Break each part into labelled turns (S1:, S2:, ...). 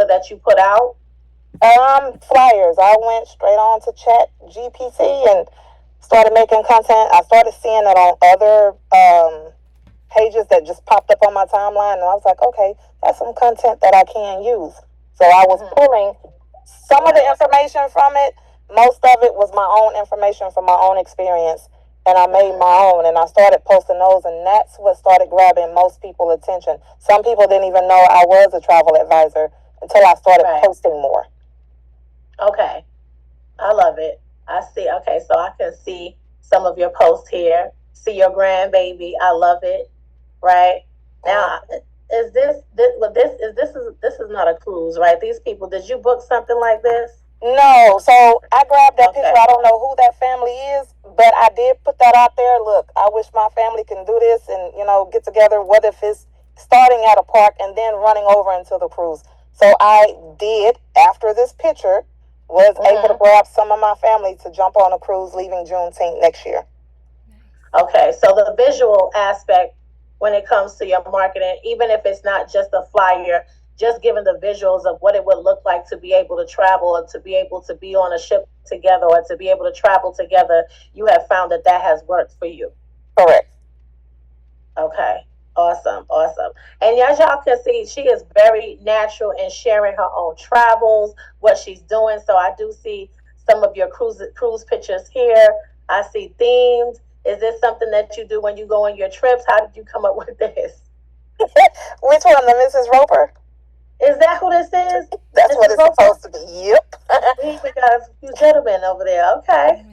S1: particular that you put out?
S2: Flyers. I went straight on to Chat GPT and started making content. I started seeing it on other pages that just popped up on my timeline, and I was like, okay, that's some content that I can use. So I was pulling some of the information from it. Most of it was my own information from my own experience, and I made my own, and I started posting those, and that's what started grabbing most people's attention. Some people didn't even know I was a travel advisor until I started posting more.
S1: Okay. I love it. I see. Okay, so I can see some of your posts here. See your grandbaby. I love it. Right now, is this is not a cruise, right? These people, did you book something like this?
S2: No, so I grabbed that picture. I don't know who that family is, but I did put that out there. Look, I wish my family can do this and, get together. What if it's starting at a park and then running over into the cruise? So I did, after this picture, was able to grab some of my family to jump on a cruise leaving Juneteenth next year.
S1: Okay, so the visual aspect when it comes to your marketing, even if it's not just a flyer, just giving the visuals of what it would look like to be able to travel or to be able to be on a ship together or to be able to travel together, you have found that has worked for you.
S2: Correct.
S1: Okay. Awesome. And as y'all can see, she is very natural in sharing her own travels, what she's doing. So I do see some of your cruise pictures here. I see themed. Is this something that you do when you go on your trips? How did you come up with this?
S2: Which one, the Mrs. Roper?
S1: Is that who this is?
S2: That's Mrs. what it's Roper? Supposed to be. Yep.
S1: We got a few gentlemen over there. Okay.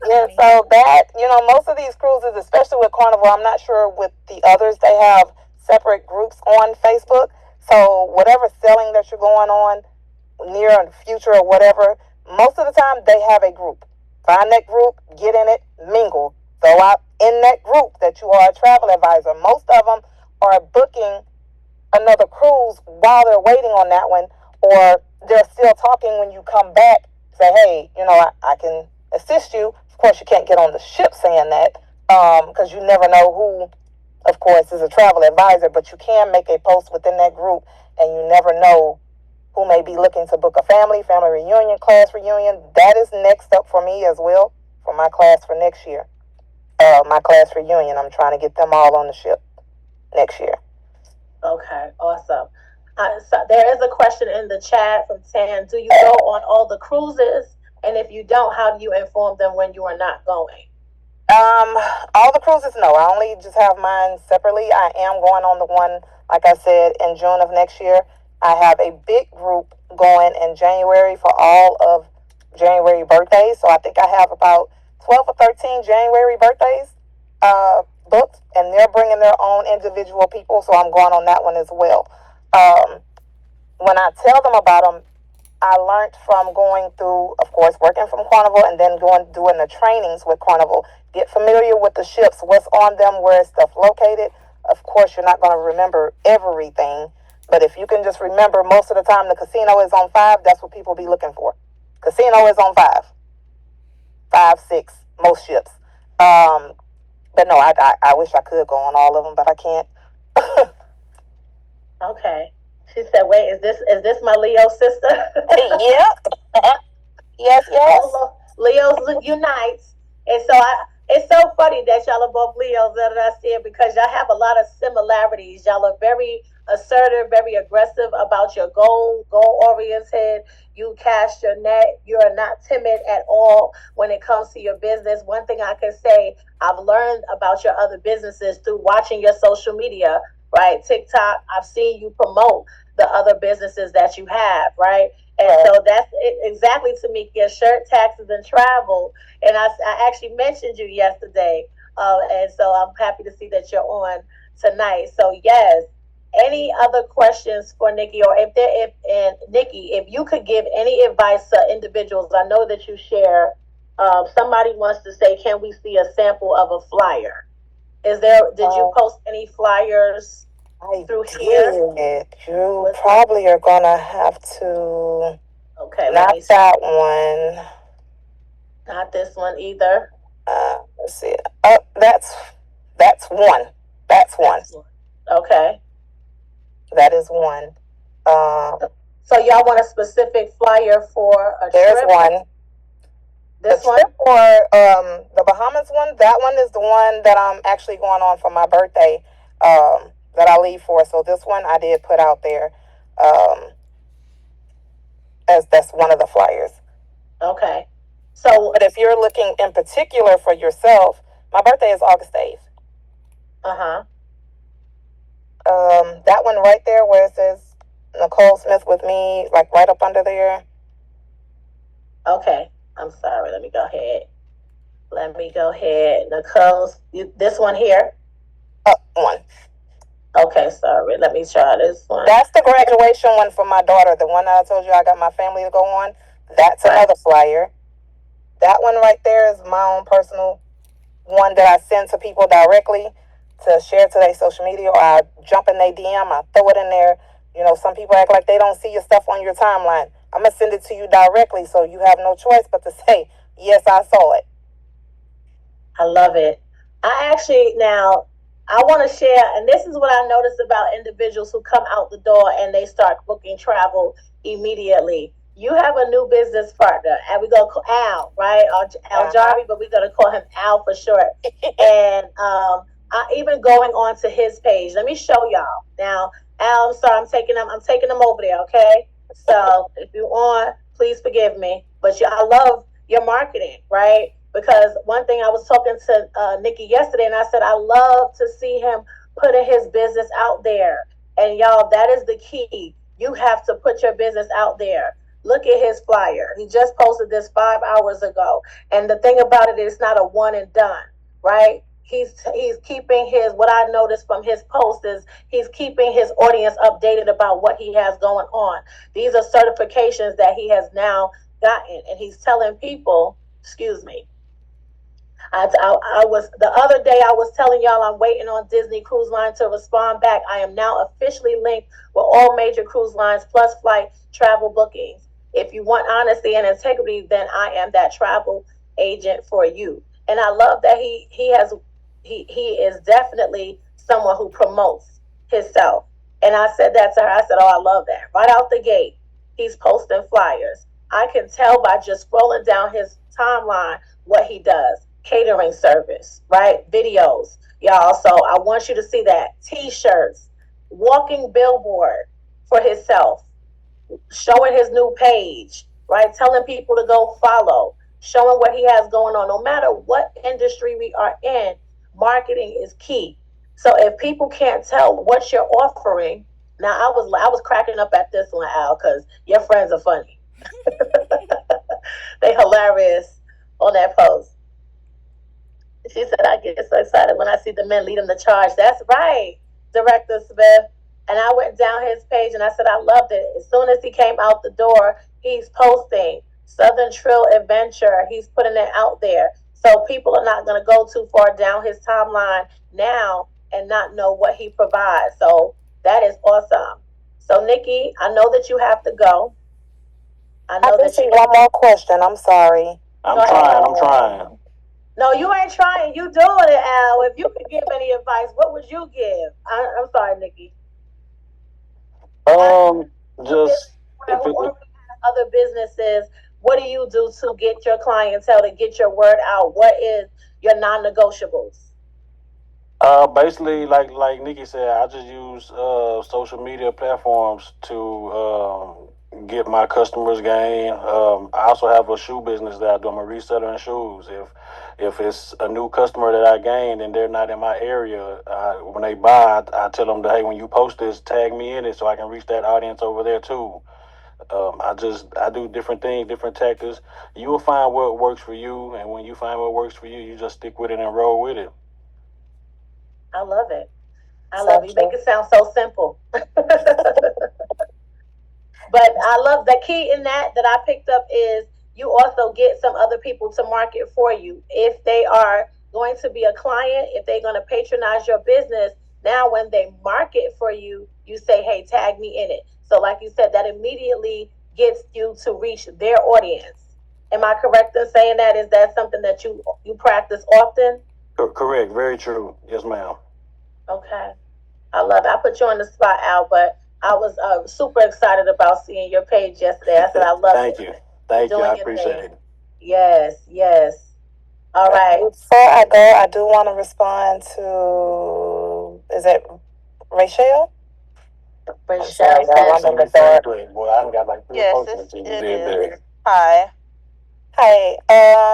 S2: Yeah, so that, most of these cruises, especially with Carnival, I'm not sure with the others, they have separate groups on Facebook. So whatever selling that you're going on, near and future or whatever, most of the time they have a group. Find that group, get in it, mingle. Go out in that group that you are a travel advisor. Most of them are booking another cruise while they're waiting on that one, or they're still talking when you come back. Say, hey, I can assist you. Of course, you can't get on the ship saying that because you never know who, of course, is a travel advisor, but you can make a post within that group, and you never know who may be looking to book a family reunion, class reunion. That is next up for me as well for my class for next year. My class reunion, I'm trying to get them all on the ship next year.
S1: Okay, awesome. So there is a question in the chat from Tan. Do you go on all the cruises? And if you don't, how do you inform them when you are not going?
S2: All the cruises, no. I only just have mine separately. I am going on the one, like I said, in June of next year. I have a big group going in January for all of January birthdays. So I think I have about 12 or 13 January birthdays booked, and they're bringing their own individual people. So I'm going on that one as well. When I tell them about them, I learned from going through, of course, working from Carnival and then doing the trainings with Carnival. Get familiar with the ships, what's on them, where is stuff located. Of course, you're not going to remember everything, but if you can just remember, most of the time the casino is on 5. That's what people be looking for. Casino is on 5, 6, most ships. But no, I wish I could go on all of them, but I can't.
S1: Okay. She said, "Wait, is this my Leo sister?"
S2: Yep. Yes.
S1: Leos unites, and so it's so funny that y'all are both Leos that I see it because y'all have a lot of similarities. Y'all are very assertive, very aggressive about your goal oriented. You cast your net. You are not timid at all when it comes to your business. One thing I can say, I've learned about your other businesses through watching your social media, right? TikTok. I've seen you promote the other businesses that you have, right? And so that's exactly, Tamika, shirt, taxes, and travel. And I actually mentioned you yesterday. And so I'm happy to see that you're on tonight. So yes, any other questions for Nikki, or Nikki, if you could give any advice to individuals, I know that you share. Somebody wants to say, can we see a sample of a flyer? Did you post any flyers? Through here?
S2: You probably are gonna have to.
S1: Okay,
S2: not that one.
S1: Not this one either.
S2: Let's see. Oh, that's one. That's one.
S1: Okay.
S2: That is one.
S1: So y'all want a specific flyer for a
S2: There's
S1: trip?
S2: one.
S1: This
S2: The
S1: one?
S2: trip for the Bahamas one, that one is the one that I'm actually going on for my birthday, that I leave for. So this one I did put out there, as that's one of the flyers.
S1: Okay. So,
S2: But if you're looking in particular for yourself, my birthday is August 8th.
S1: uh-huh.
S2: That one right there where it says Nicole Smith with me, like right up under there.
S1: Okay. I'm sorry. Let me go ahead. Nicole, this one here?
S2: One.
S1: Okay, sorry. Let me try this one.
S2: That's the graduation one for my daughter. The one that I told you I got my family to go on. That's another flyer. That one right there is my own personal one that I send to people directly to share to their social media, or I jump in their DM, I throw it in there. You know, some people act like they don't see your stuff on your timeline. I'm going to send it to you directly, so you have no choice but to say, yes, I saw it.
S1: I love it. I want to share, and this is what I noticed about individuals who come out the door and they start booking travel immediately. You have a new business partner, and we're going to call Al, right? Al Jarvie, but we're going to call him Al for short. And I even going on to his page. Let me show y'all. Now, Al, I'm sorry, I'm taking them over there, okay? So if you're on, please forgive me. But I love your marketing, right? Because one thing I was talking to Nikki yesterday, and I said I love to see him putting his business out there. And y'all, that is the key. You have to put your business out there. Look at his flyer. He just posted this 5 hours ago. And the thing about it is, it's not a one and done, right? He's keeping what I noticed from his post is he's keeping his audience updated about what he has going on. These are certifications that he has now gotten, and he's telling people, excuse me. I was the other day I was telling y'all I'm waiting on Disney Cruise Line to respond back. I am now officially linked with all major cruise lines plus flight travel bookings. If you want honesty and integrity, then I am that travel agent for you. And I love that he is definitely someone who promotes himself. And I said that to her. I said, "Oh, I love that." Right out the gate, he's posting flyers. I can tell by just scrolling down his timeline what he does. Catering service, right? Videos, y'all. So I want you to see that. T-shirts, walking billboard for himself, showing his new page, right? Telling people to go follow, showing what he has going on. No matter what industry we are in, marketing is key. So if people can't tell what you're offering, now I was cracking up at this one, Al, because your friends are funny. They hilarious on that post. She said, "I get so excited when I see the men leading the charge." That's right, Director Smith. And I went down his page and I said, I loved it. As soon as he came out the door, he's posting Southern Trill Adventure. He's putting it out there. So people are not going to go too far down his timeline now and not know what he provides. So that is awesome. So, Nikki, I know that you have to go.
S2: I just see one more question. I'm sorry.
S3: I'm trying.
S1: No, you ain't trying. You doing it, Al. If you could give any advice, what would you give? I'm sorry, Nikki.
S3: Just
S1: other businesses. What do you do to get your clientele, to get your word out? What is your non-negotiables?
S3: Basically, like Nikki said, I just use social media platforms to get my customers gain. I also have a shoe business that I do. I'm a reseller in shoes. If it's a new customer that I gained and they're not in my area, when they buy, I tell them that, hey, when you post this, tag me in it so I can reach that audience over there too. I do different things, different tactics. You will find what works for you, and when you find what works for you, you just stick with it and roll with it.
S1: I love it. I love it. You make it sound so simple. But I love the key in that I picked up is you also get some other people to market for you. If they are going to be a client, if they're going to patronize your business, now when they market for you, you say, hey, tag me in it. So like you said, that immediately gets you to reach their audience. Am I correct in saying that? Is that something that you practice often?
S3: Correct. Very true. Yes, ma'am.
S1: Okay. I love it. I put you on the spot, Al, but I was super excited about seeing your page yesterday. I said I love
S3: Thank
S1: it.
S3: you.
S1: You're
S3: Thank you.
S1: doing
S3: I
S1: your
S3: appreciate
S1: thing.
S3: it.
S1: Yes, yes. All right.
S2: Before I go, I do want to respond to, is it Rachel?
S1: Rachel
S2: I'm in the dark.
S3: Well, I haven't got like three
S2: Yes,
S3: postings
S2: it
S3: you did there.
S2: is. Hi. Hi.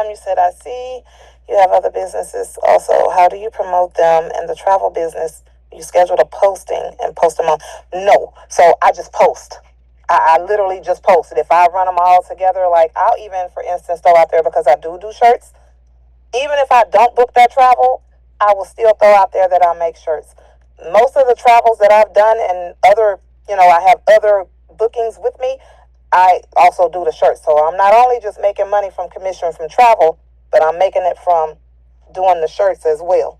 S2: You said, I see you have other businesses also. How do you promote them in the travel business? You scheduled a posting and post them on. No. So I just post. I literally just post it. If I run them all together, like I'll even, for instance, throw out there because I do shirts. Even if I don't book that travel, I will still throw out there that I make shirts. Most of the travels that I've done and other, I have other bookings with me, I also do the shirts. So I'm not only just making money from commission from travel, but I'm making it from doing the shirts as well.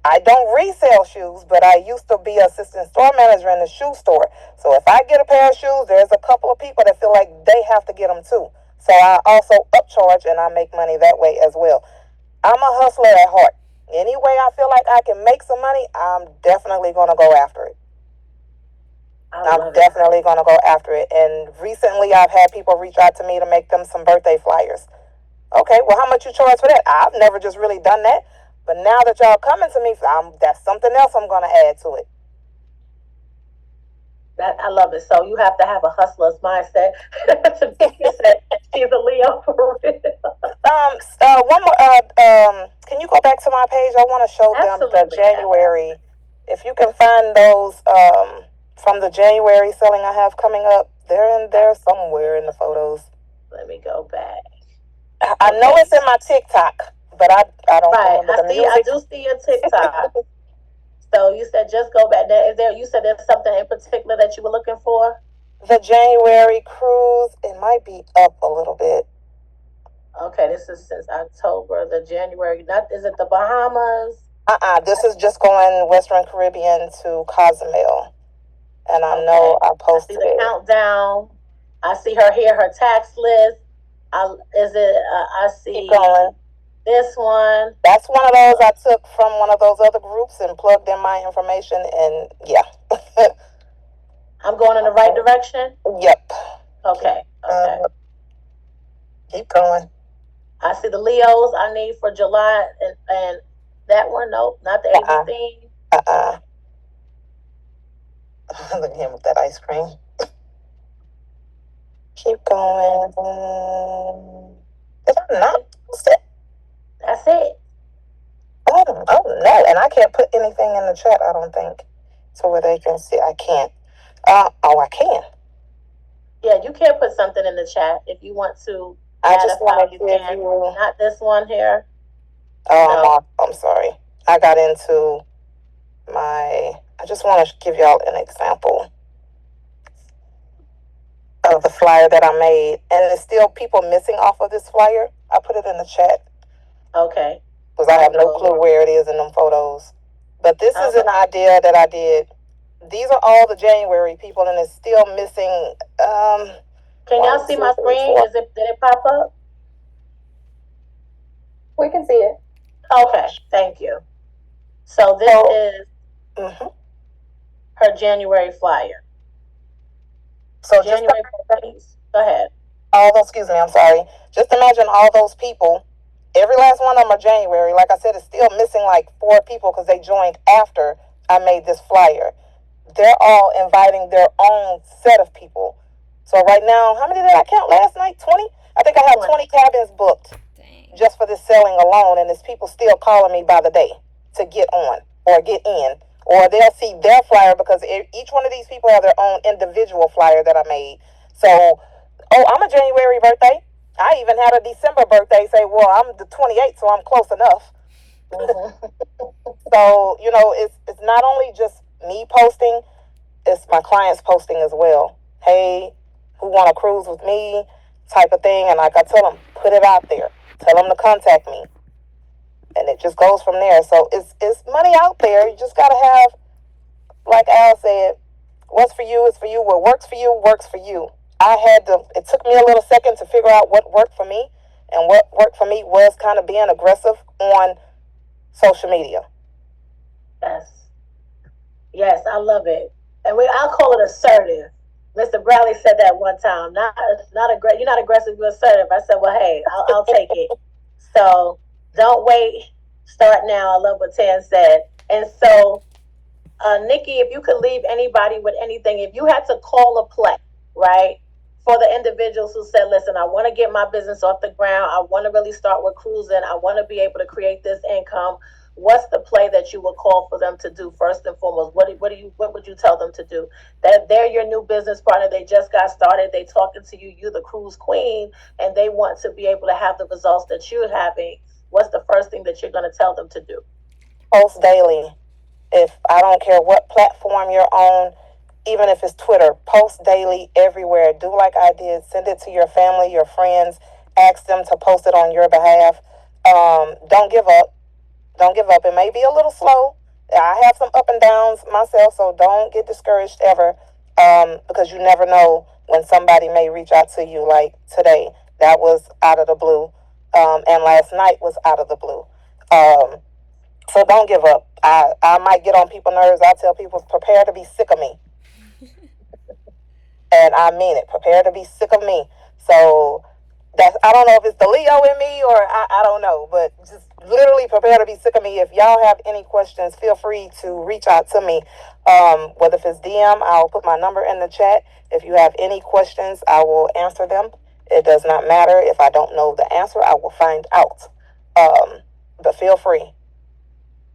S2: I don't resell shoes, but I used to be assistant store manager in the shoe store. So if I get a pair of shoes, there's a couple of people that feel like they have to get them too. So I also upcharge and I make money that way as well. I'm a hustler at heart. Any way I feel like I can make some money, I'm definitely going to go after it. I'm definitely going to go after it. And recently I've had people reach out to me to make them some birthday flyers. Okay, well, how much you charge for that? I've never just really done that. But now that y'all coming to me, that's something else I'm going to add to it.
S1: That I love it. So you have to have a hustler's mindset to be she's a Leo for real.
S2: One more. Can you go back to my page? I want to show them the January. If you can find those from the January selling I have coming up, they're in there somewhere in the photos.
S1: Let me go back.
S2: I know it's in my TikTok, but I don't remember the music.
S1: I do see your TikTok. So you said just go back there. You said there's something in particular that you were looking for?
S2: The January cruise, it might be up a little bit.
S1: Okay, this is since October, the January. Is it the Bahamas?
S2: This is just going Western Caribbean to Cozumel. And I know I posted
S1: I see the countdown. I see her here, her tax list. I see
S2: Keep going.
S1: This one.
S2: That's one of those I took from one of those other groups and plugged in my information, and yeah.
S1: I'm going in the right direction?
S2: Yep.
S1: Okay.
S2: Keep going.
S1: I see the Leos I need for July, and that one, nope, not the ABC theme.
S2: Look at him with that ice cream. Keep going. Did I not post it?
S1: That's it.
S2: Oh no, and I can't put anything in the chat, I don't think, so where they can see. I can't. I can.
S1: Yeah, you can put something in the chat if you want to.
S2: I just want to give you.
S1: Not this one here.
S2: Oh, no. I'm sorry. I got into I just want to give y'all an example of the flyer that I made, and there's still people missing off of this flyer. I put it in the chat.
S1: Okay.
S2: Because I have no clue where it is in them photos. But this is an idea that I did. These are all the January people, and it's still missing.
S1: Can y'all see my screen? Did it pop up?
S4: We can see it.
S1: Okay, thank you. So this is her January flyer.
S2: So
S1: January, go ahead.
S2: Excuse me, I'm sorry. Just imagine all those people. Every last one of them are January. Like I said, it's still missing like 4 people because they joined after I made this flyer. They're all inviting their own set of people. So right now, how many did I count last night? 20? I think I have 20 cabins booked. Dang. Just for this selling alone. And there's people still calling me by the day to get on or get in. Or they'll see their flyer because each one of these people have their own individual flyer that I made. So, I'm a January birthday. I even had a December birthday say, well, I'm the 28th, so I'm close enough. So, it's not only just me posting, it's my clients posting as well. Hey, who want to cruise with me type of thing. And like I tell them, put it out there. Tell them to contact me. And it just goes from there. So it's money out there. You just got to have, like Al said, what's for you is for you. What works for you works for you. It took me a little second to figure out what worked for me. And what worked for me was kind of being aggressive on social media.
S1: Yes, I love it. and I'll call it assertive. Mr. Bradley said that one time. You're not aggressive, you're assertive. I said, well, hey, I'll take it. So don't wait. Start now. I love what Tan said. And so, Nikki, if you could leave anybody with anything, if you had to call a play, right, for the individuals who said, listen, I want to get my business off the ground. I want to really start with cruising. I want to be able to create this income. What's the play that you would call for them to do first and foremost? What would you tell them to do? That they're your new business partner. They just got started. They talking to you. You're the cruise queen, and they want to be able to have the results that you're having. What's the first thing that you're going to tell them to do?
S2: Post daily. If I don't care what platform you're on, even if it's Twitter, post daily everywhere. Do like I did. Send it to your family, your friends. Ask them to post it on your behalf. Don't give up. Don't give up. It may be a little slow. I have some up and downs myself, so don't get discouraged ever, because you never know when somebody may reach out to you. Like today, that was out of the blue, and last night was out of the blue. So don't give up. I might get on people's nerves. I tell people, prepare to be sick of me. And I mean it. Prepare to be sick of me. So I don't know if it's the Leo in me or I don't know, but just literally prepare to be sick of me. If y'all have any questions, feel free to reach out to me. Whether if it's DM, I'll put my number in the chat. If you have any questions, I will answer them. It does not matter. If I don't know the answer, I will find out. But feel free.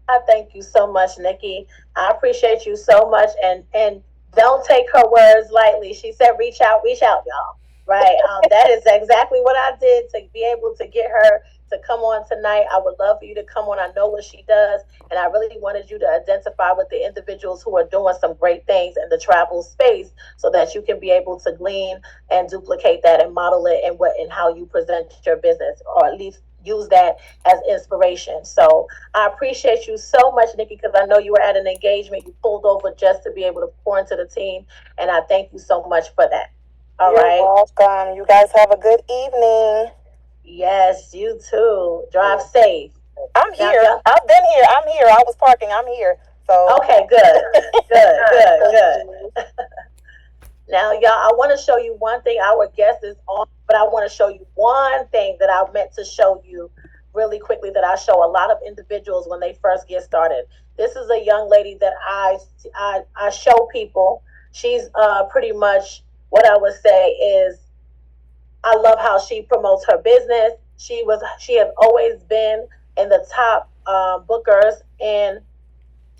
S1: I thank you so much, Nikki. I appreciate you so much, and don't take her words lightly. She said, reach out, y'all. Right? That is exactly what I did to be able to get her to come on tonight. I would love for you to come on. I know what she does, and I really wanted you to identify with the individuals who are doing some great things in the travel space, so that you can be able to glean and duplicate that and model it in how you present your business, or at least use that as inspiration. So I appreciate you so much, Nikki, because I know you were at an engagement. You pulled over just to be able to pour into the team, and I thank you so much for that. All
S2: You're
S1: right.
S2: welcome. You guys have a good evening.
S1: Yes, you too. Drive safe.
S2: I'm here. I've been here. I'm here. I was parking. I'm here. So
S1: okay, good. Good. Now, y'all, I want to show you one thing. Our guest is on, but I want to show you one thing that I meant to show you really quickly, that I show a lot of individuals when they first get started. This is a young lady that I show people. She's pretty much, what I would say is, I love how she promotes her business. She has always been in the top bookers in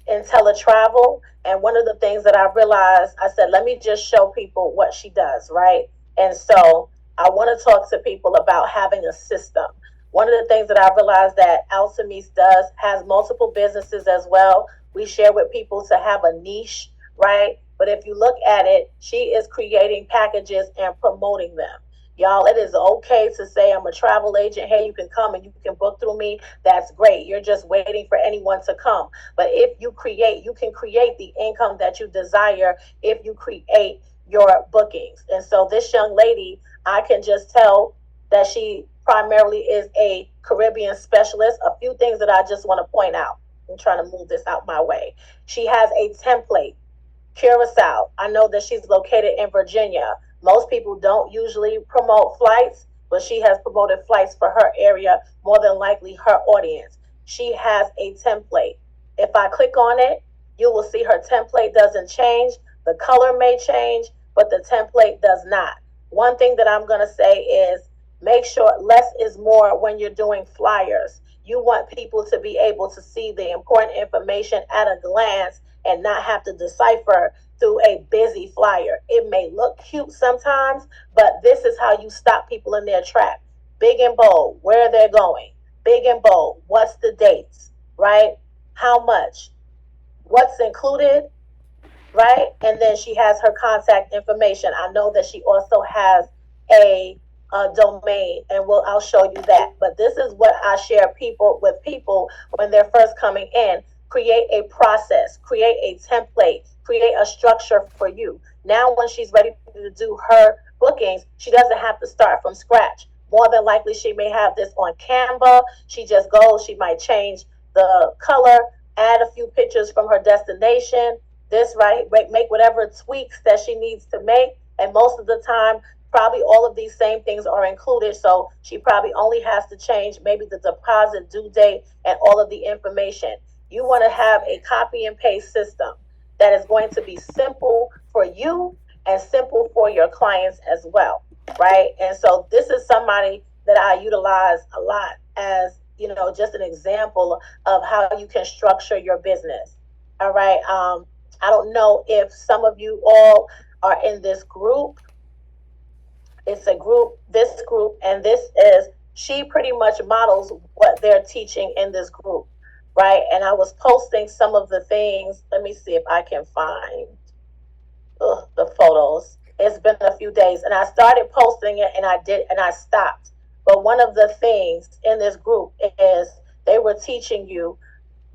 S1: teletravel. And one of the things that I realized, I said, let me just show people what she does, right? And so I want to talk to people about having a system. One of the things that I realized that Altamise has multiple businesses as well. We share with people to have a niche, right? But if you look at it, she is creating packages and promoting them. Y'all, it is okay to say, I'm a travel agent. Hey, you can come and you can book through me. That's great. You're just waiting for anyone to come. But if you can create the income that you desire if you create your bookings. And so this young lady, I can just tell that she primarily is a Caribbean specialist. A few things that I just want to point out. I'm trying to move this out my way. She has a template. Curacao. I know that she's located in Virginia. Most people don't usually promote flights, but she has promoted flights for her area, more than likely her audience. She has a template. If I click on it, you will see her template doesn't change. The color may change, but the template does not. One thing that I'm going to say is, make sure less is more when you're doing flyers. You want people to be able to see the important information at a glance and not have to decipher through a busy flyer. It may look cute sometimes, but this is how you stop people in their track. Big and bold, where they're going. Big and bold, what's the dates, right? How much? What's included, right? And then she has her contact information. I know that she also has a domain, and I'll show you that. But this is what I share with people when they're first coming in. Create a process, create a template, create a structure for you. Now, when she's ready to do her bookings, she doesn't have to start from scratch. More than likely, she may have this on Canva. She just goes, she might change the color, add a few pictures from her destination, this right, make whatever tweaks that she needs to make. And most of the time, probably all of these same things are included. So she probably only has to change maybe the deposit due date and all of the information. You want to have a copy and paste system that is going to be simple for you and simple for your clients as well, right? And so this is somebody that I utilize a lot as, just an example of how you can structure your business. All right. I don't know if some of you all are in this group. It's a group, and she pretty much models what they're teaching in this group, right? And I was posting some of the things. Let me see if I can find the photos. It's been a few days, and I started posting it, and I stopped. But one of the things in this group is they were teaching you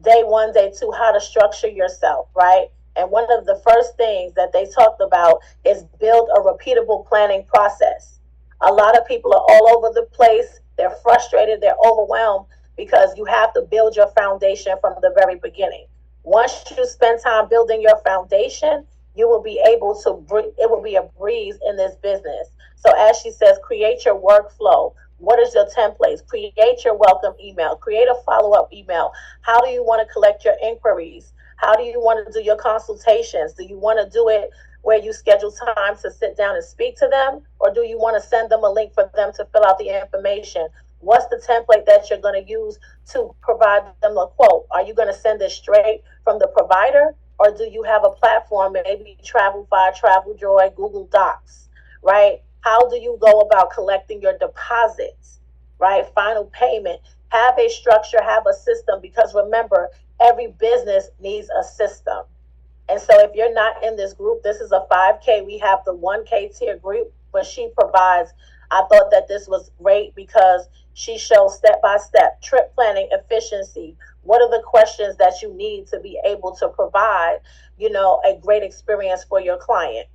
S1: day one, day two, how to structure yourself, right? And one of the first things that they talked about is build a repeatable planning process. A lot of people are all over the place. They're frustrated. They're overwhelmed because you have to build your foundation from the very beginning. Once you spend time building your foundation, you will be able to, it will be a breeze in this business. So as she says, create your workflow. What is your templates? Create your welcome email. Create a follow-up email. How do you want to collect your inquiries? How do you want to do your consultations? Do you want to do it where you schedule time to sit down and speak to them? Or do you want to send them a link for them to fill out the information? What's the template that you're going to use to provide them a quote? Are you going to send it straight from the provider? Or do you have a platform, maybe Travelfy, TravelJoy, Google Docs, right? How do you go about collecting your deposits, right? Final payment. Have a structure, have a system, because remember, every business needs a system. And so if you're not in this group, this is a 5K. We have the 1K tier group where she provides. I thought that this was great because she shows step-by-step trip planning, efficiency. What are the questions that you need to be able to provide, a great experience for your client?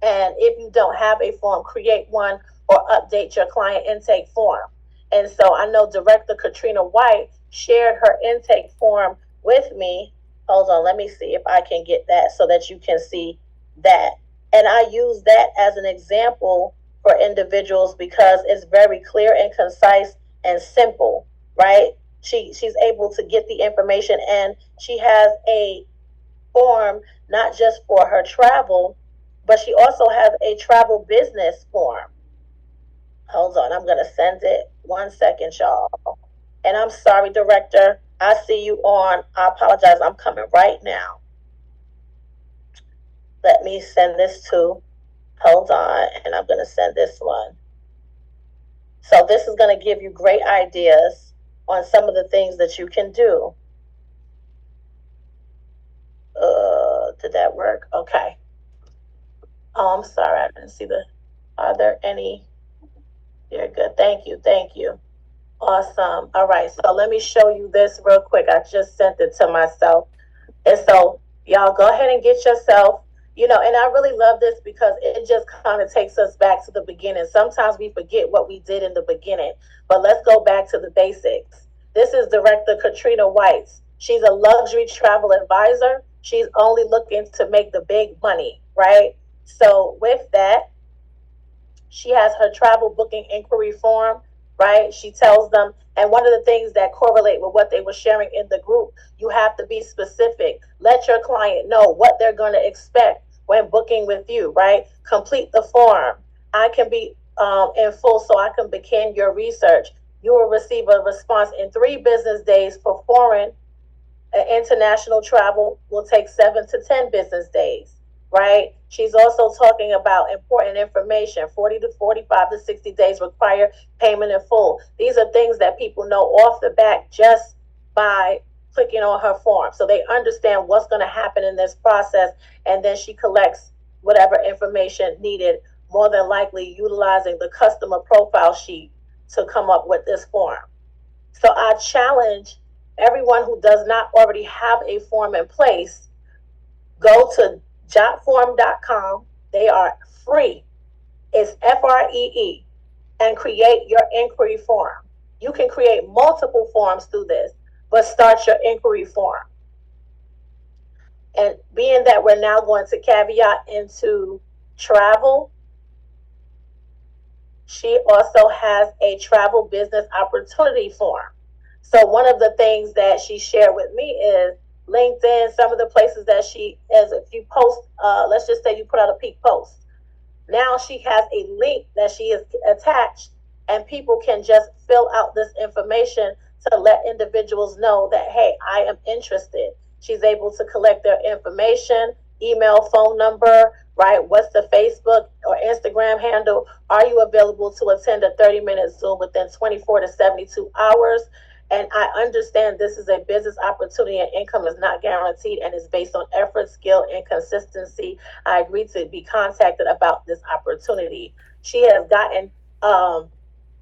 S1: And if you don't have a form, create one or update your client intake form. And so I know Director Katrina White shared her intake form with me. Hold on, let me see if I can get that so that you can see that. And I use that as an example for individuals because it's very clear and concise and simple, right? She's able to get the information, and she has a form not just for her travel, but she also has a travel business form. Hold on, I'm going to send it. 1 second, y'all. And I'm sorry, Director. I see you on. I apologize. I'm coming right now. Let me send this to. Hold on, and I'm going to send this one. So this is going to give you great ideas on some of the things that you can do. Did that work? Okay. Oh, I'm sorry. I didn't see are there any? You're good. Thank you. Awesome. All right. So let me show you this real quick. I just sent it to myself. And so y'all go ahead and get yourself, and I really love this because it just kind of takes us back to the beginning. Sometimes we forget what we did in the beginning, but let's go back to the basics. This is Director Katrina White. She's a luxury travel advisor. She's only looking to make the big money, right? So with that, she has her travel booking inquiry form, right? She tells them, and one of the things that correlate with what they were sharing in the group, you have to be specific. Let your client know what they're going to expect when booking with you, right? Complete the form. I can be in full so I can begin your research. You will receive a response in 3 business days. For foreign international travel will take 7 to 10 business days, right? She's also talking about important information. 40 to 45 to 60 days require payment in full. These are things that people know off the bat just by clicking on her form. So they understand what's going to happen in this process, and then she collects whatever information needed, more than likely utilizing the customer profile sheet to come up with this form. So I challenge everyone who does not already have a form in place, go to jotform.com. They are free. It's FREE, and create your inquiry form. You can create multiple forms through this, but start your inquiry form. And being that we're now going to caveat into travel, she also has a travel business opportunity form. So one of the things that she shared with me is LinkedIn, some of the places that she, as if you post, let's just say you put out a peak post. Now she has a link that she is attached, and people can just fill out this information to let individuals know that, hey, I am interested. She's able to collect their information, email, phone number, right? What's the Facebook or Instagram handle? Are you available to attend a 30-minute Zoom within 24 to 72 hours? And I understand this is a business opportunity and income is not guaranteed and is based on effort, skill, and consistency. I agree to be contacted about this opportunity. She has gotten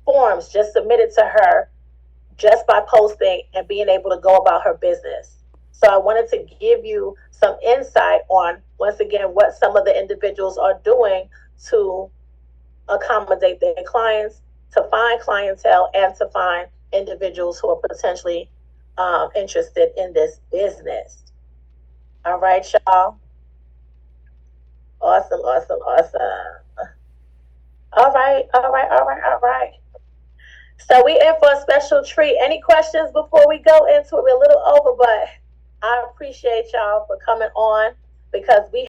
S1: forms just submitted to her just by posting and being able to go about her business. So I wanted to give you some insight on, once again, what some of the individuals are doing to accommodate their clients, to find clientele, and to find individuals who are potentially interested in this business. All right, y'all. Awesome. All right. So we in for a special treat. Any questions before we go into it? We're a little over, but I appreciate y'all for coming on because we